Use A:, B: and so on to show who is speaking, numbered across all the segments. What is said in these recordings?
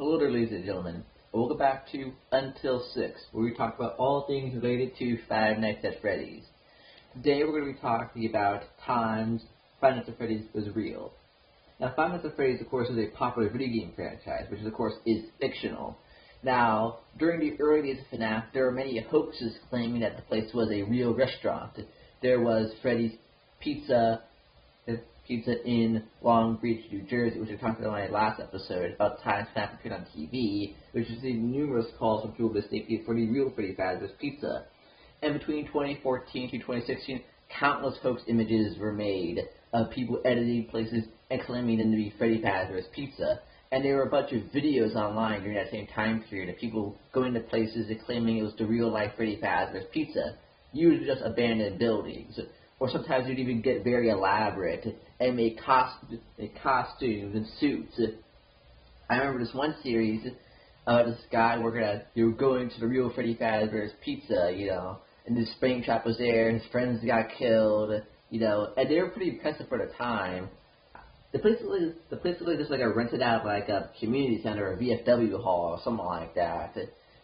A: Hello there, ladies and gentlemen. Welcome back to Until 6, where we talk about all things related to Five Nights at Freddy's. Today we're going to be talking about times Five Nights at Freddy's was real. Now, Five Nights at Freddy's, of course, is a popular video game franchise, which, of course, is fictional. Now, during the early days of FNAF, there were many hoaxes claiming that the place was a real restaurant. There was Freddy's Pizza in Long Beach, New Jersey, which I talked about in my last episode about times FNAF appeared on TV, which received numerous calls from people mistaking for the real Freddy Fazbear's Pizza. And between 2014 to 2016, countless hoax images were made of people editing places and claiming them to be Freddy Fazbear's Pizza. And there were a bunch of videos online during that same time period of people going to places and claiming it was the real-life Freddy Fazbear's Pizza, usually just abandoned buildings. Or sometimes you'd even get very elaborate and make costumes and suits. I remember this one series of this guy going to the real Freddy Fazbear's Pizza, and this spring trap was there, his friends got killed, and they were pretty impressive for the time. The place was just like a rented out like a community center or a VFW hall or something like that.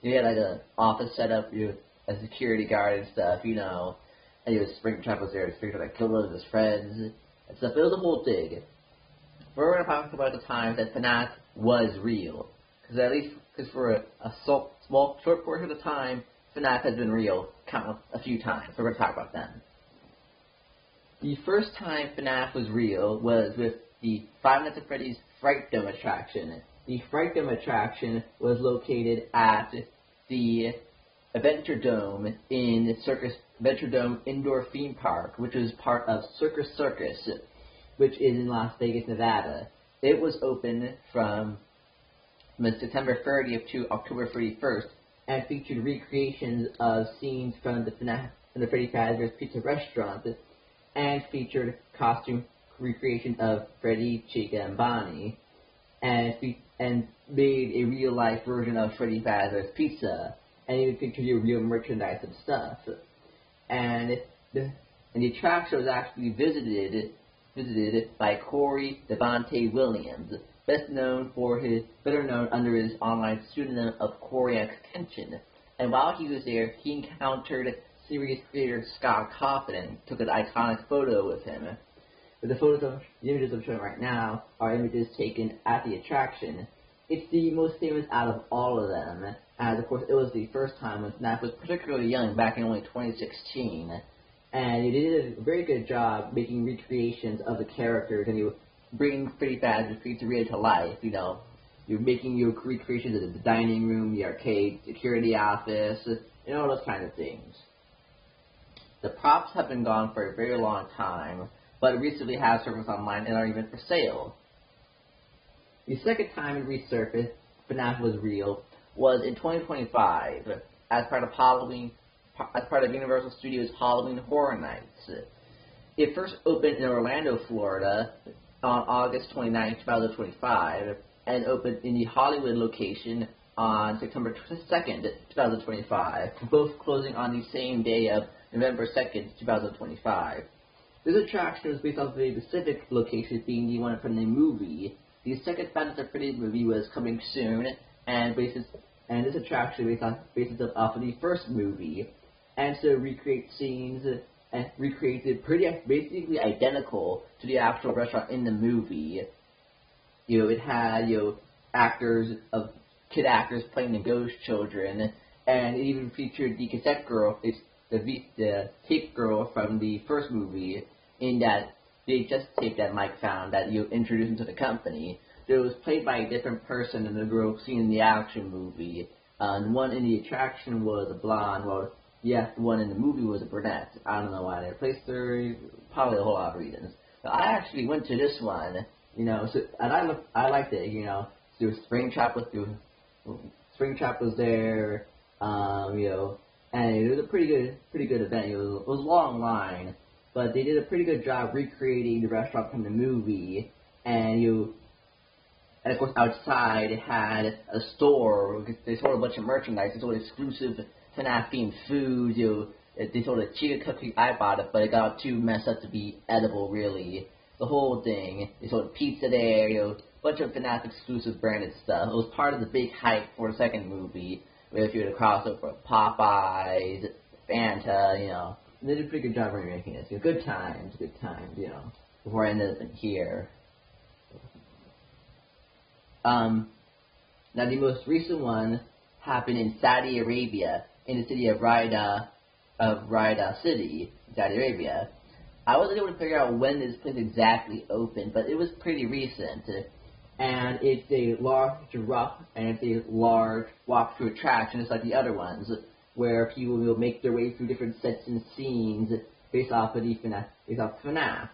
A: You had like an office set up, a security guard and stuff, and Springtrap was there to figure out kill one of his friends and stuff. It was a whole thing. We're going to talk about the time that FNAF was real, because for a small short portion of the time, FNAF has been real a few times. We're going to talk about them. The first time FNAF was real was with the Five Nights at Freddy's Fright Dome attraction. The Fright Dome attraction was located at the Adventure Dome Adventure Dome Indoor Theme Park, which is part of Circus Circus, which is in Las Vegas, Nevada. It was open from September 30th to October 31st and featured recreations of scenes from the Freddy Fazbear's Pizza restaurant and featured costume recreation of Freddy, Chica, and Bonnie, and made a real-life version of Freddy Fazbear's Pizza, and even featured your real merchandise and stuff. And the attraction was actually visited by Corey Devontae Williams, better known under his online pseudonym of Corey Extension. And while he was there, he encountered series creator Scott Coffin and took an iconic photo with him. But the images I'm showing right now are images taken at the attraction. It's the most famous out of all of them, as of course it was the first time when FNAF was particularly young, back in only 2016, and they did a very good job making recreations of the characters, and bringing Freddy Fazbear's Pizzeria to life. You're making your recreations of the dining room, the arcade, security office, and all those kind of things. The props have been gone for a very long time, but recently have surfaced online and are even for sale. The second time it resurfaced, FNAF was real, was in 2025 as part of Universal Studios Halloween Horror Nights. It first opened in Orlando, Florida on August 29, 2025, and opened in the Hollywood location on September 2nd, 2025, both closing on the same day of November 2nd, 2025. This attraction was based off of a specific location, being the one from the movie. The second Five Nights at Freddy's movie was coming soon, and this attraction bases off of the first movie, and so recreate scenes and recreated basically identical to the actual restaurant in the movie. It had kid actors playing the ghost children, and it even featured the cassette girl, the tape girl from the first movie, in that VHS tape that Mike found that introduced into the company. It was played by a different person than the girl seen in the action movie. The one in the attraction was a blonde, the one in the movie was a brunette. I don't know why they replaced her, probably a whole lot of reasons. But I actually went to this one, and I liked it, so Springtrap was there, and it was a pretty good event. It was a long line, but they did a pretty good job recreating the restaurant from the movie, and of course outside it had a store. They sold a bunch of merchandise. They sold exclusive FNAF themed food. They sold a Chica cookie. I bought it, but it got too messed up to be edible, really. The whole thing. They sold pizza there. A bunch of FNAF exclusive branded stuff. It was part of the big hype for the second movie, where you had a crossover with Popeyes, Fanta, you know. They did a pretty good job remaking this. You know, good times, you know, before I ended up in here. Now the most recent one happened in Saudi Arabia, in the city of Riyadh City, Saudi Arabia. I wasn't able to figure out when this place exactly opened, but it was pretty recent. And it's a large walk-through attraction, just like the other ones, where people will make their way through different sets and scenes based off FNAF.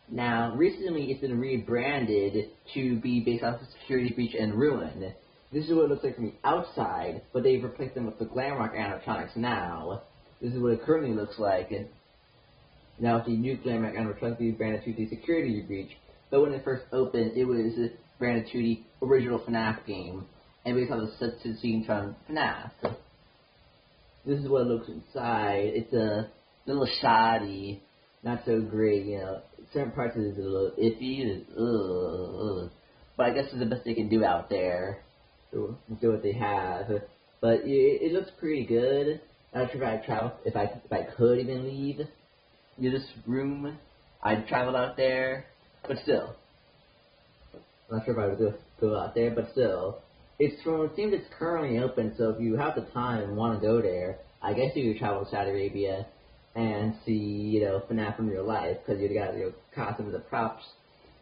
A: Now, recently it's been rebranded to be based off of Security Breach and Ruin. This is what it looks like from the outside, but they've replaced them with the Glamrock animatronics now. This is what it currently looks like. Now, the new Glamrock animatronics is branded to the Security Breach, but when it first opened, it was branded to the original FNAF game, and based on the sets and scenes from FNAF. This is what it looks inside. It's a little shoddy, not so great, you know. Certain parts of it is a little iffy, but I guess it's the best they can do out there. So what they have. But it looks pretty good. I'm not sure if I could even leave this room. I'd travel out there, but still. I'm not sure if I would go out there, but still. It seems it's currently open, so if you have the time and want to go there, I guess you could travel to Saudi Arabia and see, you know, FNAF in real life, because you got your costumes and props.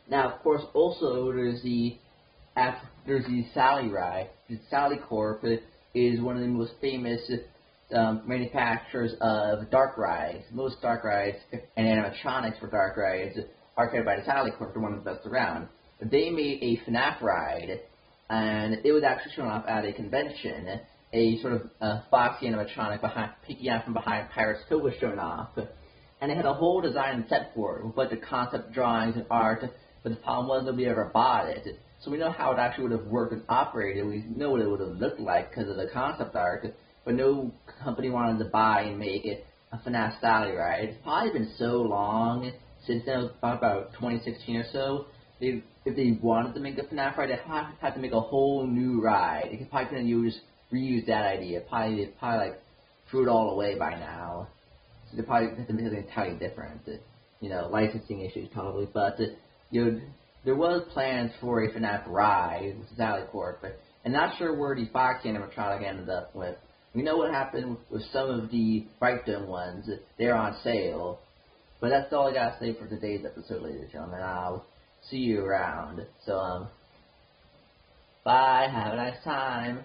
A: Now, of course, also there's the Sally ride. The Sally Corp is one of the most famous manufacturers of dark rides. Most dark rides and animatronics for dark rides are created by the Sally Corp. They're one of the best around. They made a FNAF ride, and it was actually shown off at a convention. A sort of foxy animatronic peeking out from behind Pirate's Cove was shown off. And they had a whole design set for it, with a bunch of concept drawings and art, but the problem was nobody ever bought it. So we know how it actually would have worked and operated. We know what it would have looked like because of the concept art, but no company wanted to buy and make it a FNAF Sally ride. It's probably been so long since then, it was about 2016 or so. If they wanted to make the FNAF ride, they'd have to make a whole new ride. They could probably couldn't reuse that idea. They'd probably like threw it all away by now. So they probably have to make something entirely different. You know, licensing issues probably, but you know, there was plans for a FNAF ride with Sally Corp, but I'm not sure where the Fox animatronic ended up with. We know what happened with some of the Brighton ones. They're on sale. But that's all I gotta say for today's episode, ladies and gentlemen. I'll see you around. So, bye. Have a nice time.